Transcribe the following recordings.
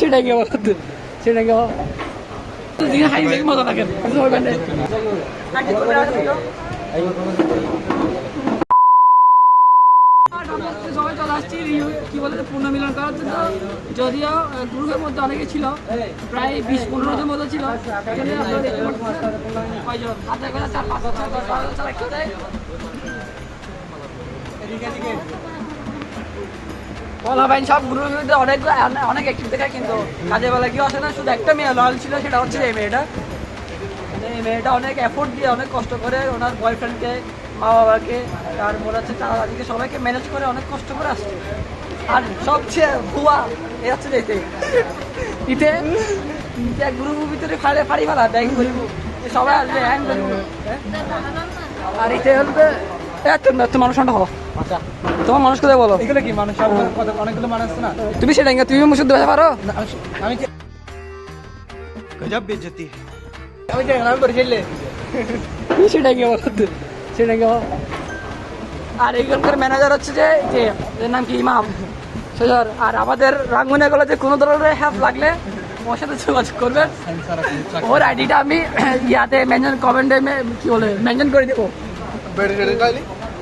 সেটাই কি বল, সেটাই কি বল, হাই মজা লাগে। সবাই চলে আসছি কি বলে পুনর্মিলন করার জন্য। যদিও গ্রুপের মধ্যে অনেকে ছিল, প্রায় 20-15 জন মতো ছিল। সব গ্রুপের মধ্যে অনেক অ্যাক্টিভ দেখায়, কিন্তু কাজের বেলা কি আসে না। শুধু একটা মেয়ে লয়াল ছিল, সেটা হচ্ছে এই মেয়েটা। এই মেয়েটা অনেক এফোর্ট দিয়ে অনেক কষ্ট করে ওনার বয়ফ্রেন্ডকে, মা বাবাকে, তারপর হচ্ছে চাচা দাদিকে সবাইকে ম্যানেজ করে অনেক কষ্ট করে আসছে। আর সবচেয়ে ভুয়া এ হচ্ছে যেতে ইতে গ্রুপের ভিতরে ফাড়ি ফেলা ব্যাং করিব, সবাই আসবে হ্যাং করিব। আর ইতে হলবে এত মানুষ হো। আচ্ছা, তোমার মানুষ কোথায় বলো? এগুলো কি মানুষ? অনেকগুলো মানুষ না, তুমি সেটা তুমি মুসুদ দেওয়া পারো? আমি গজব বেজতি, আমি নাম করে খেললে সেটাই কি বল, সেটাই কি বল। আর এইখানকার ম্যানেজার হচ্ছে যে এর নাম কি ইমাম সজর। আর আমাদের রাঙ্গুনিয়া কলেজে কোনো ধরনের হেল্প লাগলে ওর সাথে যোগাযোগ করবেন। ওর আইডিটা আমি ইয়াতে মেনশন, কমেন্টে কি বলে মেনশন করে দেবো।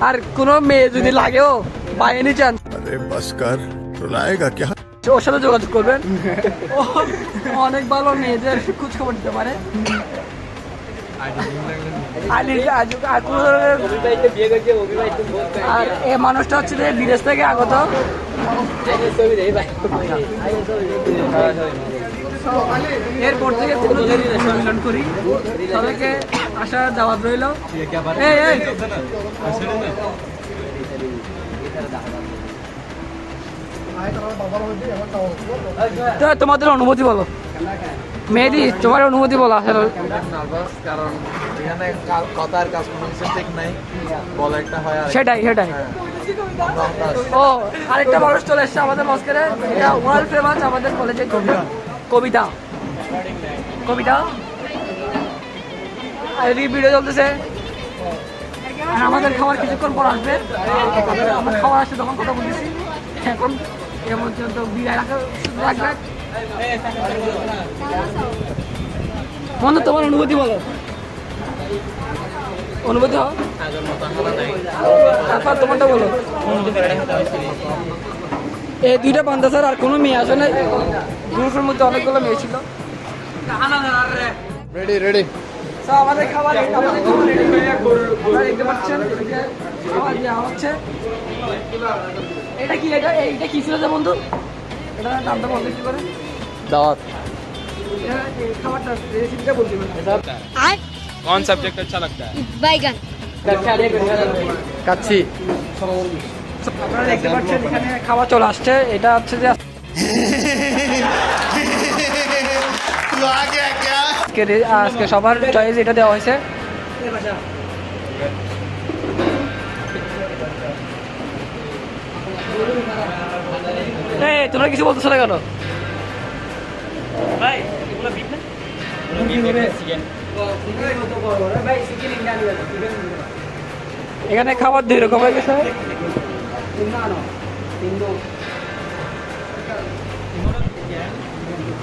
আর কোনো মেয়ে যদি লাগেও বাই এনি চান্স, ওর সাথে যোগাযোগ করবেন। অনেক ভালো মেয়েদের খোঁজ খবর দিতে পারে। আর এই মানুষটা হচ্ছে যে বিদেশ থেকে আগত। এরপর থেকে সম্মেলন করি, সবাইকে আসার দাওয়াত রইল। তোমাদের অনুমতি বলো মেহেদি, তোমার অনুমতি বলো। আসলে কারণ এখানে কথার কাজ ঠিক নাই, বলা একটা হয়। সেটাই সেটাই। ও আরেকটা মানুষ চলে এসছে আমাদের মস্কেরে, এটা ওয়ার্ল্ড ফেমাস আমাদের কলেজে কবিতা। কবিতা ভিডিও চলতেছে। আমাদের খাবার কিছুক্ষণ পর আসবে, আমার খাবার আসছে তখন কথা বলতেছি। এখন এ পর্যন্ত বিদায় রাখবে। বন্ধু তোমার অনুভূতি বলো। অনুভূতি হয় তারপর তোমারটা বলো। এই দুইটা বান্ধা স্যার, আর কোনো মেয়ে আসে না। গ্রুপের মধ্যে অনেকগুলো মেয়ে ছিল। রেডি রেডি আমাদের খাবার দেখতে পাচ্ছেন, খাবার দেওয়া হচ্ছে। এটা কি এইটা কি ছিল যে বন্ধু? এটা নামটা বলতে কি করে? দাওয়াত। খাবারটা রেসিপিটা বলতে পারেন। कौन सब्जेक्ट अच्छा लगता है? बैगन। কাচ্ছি। আপনারা দেখতে পাচ্ছেন এখানে খাবার চলে আসছে। এটা হচ্ছে যে আজকে সবার চয়েস এটা দেওয়া হয়েছে। তোমরা কিছু বলতেছো না কেন ভাই? এখানে খাবার 2 রকম হয়ে গেছে।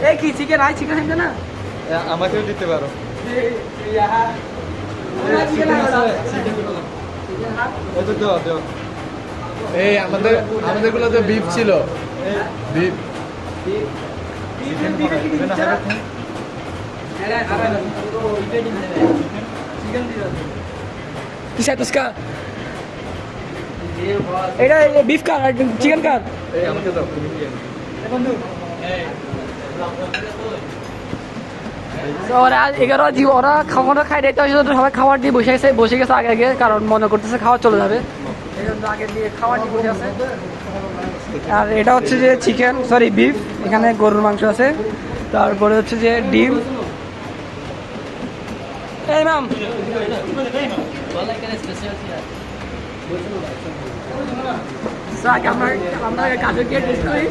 এই কি চিকেন? আই চিকেন আছে না? আমাকেও দিতে পারো। এই আমাদের গুলোতে বিফ ছিল। বিফ এটা বিফ কার আর চিকেন কার? আমাকে দাও, তুমি দিয়ে বন্ধু। ওরা 11 ওরা খাবারটা খাই দিতে হয়, সবাই খাবার দিয়ে বসে গেছে আগে, কারণ মনে করতেছে খাবার চলে যাবে। এই জন্য আগে দিয়ে খাবার দিয়ে বসে আছে। আর এটা হচ্ছে যে চিকেন, সরি বিফ। এখানে গরুর মাংস আছে, তারপরে হচ্ছে যে ডিম। এই ম্যাম আমরা কাজু গিয়ে টেস্ট করি।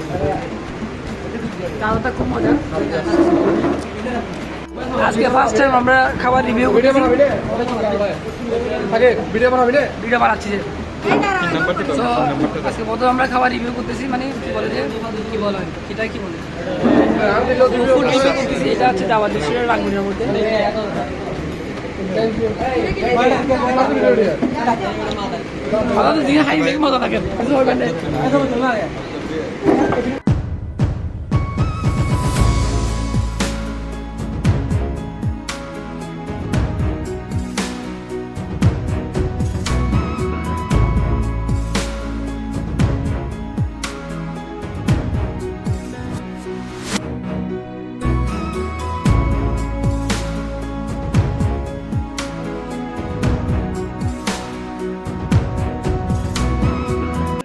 কাজুটা খুব মজা। আজকে ফার্স্ট টাইম আমরা খাবার রিভিউ করতেছি। ভিডিও বানাচ্ছি। ভিডিও বানাচ্ছি যে नंबर तो So, नंबर तो আজকে প্রথম আমরা খাবার রিভিউ করতেছি মানে কি বলে যে কি বলা হয় এটা কি বলে ফুড রিভিউ করতেছি এটা হচ্ছে দাওয়াত দেশের রাঙ্গুনিয়ার মধ্যে আমাদের দিকে হাইওয়ে মজা থাকে কিছু হবে না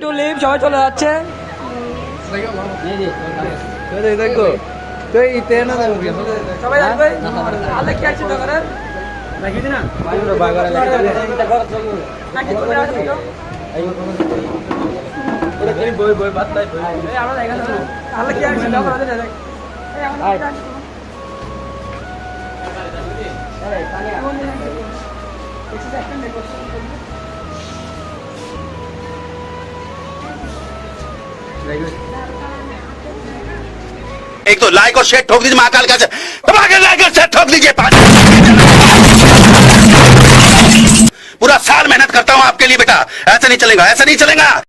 টু লিভ সবাই চলে যাচ্ছে দেখো তো ইতে না সবাই যাবে আল্লাহ কি আছে করে নাকি না নাকি চলে আসবে তো বই বাতাই এই আমরা দেখা যাবে আল্লাহ কি আছে দাও করে দেখ এই আমরা एक तो लाइक और शेयर ठोक दीजिए महाकाल का लाइक और शेयर ठोक दीजिए पूरा साल मेहनत करता हूँ आपके लिए बेटा ऐसा नहीं चलेगा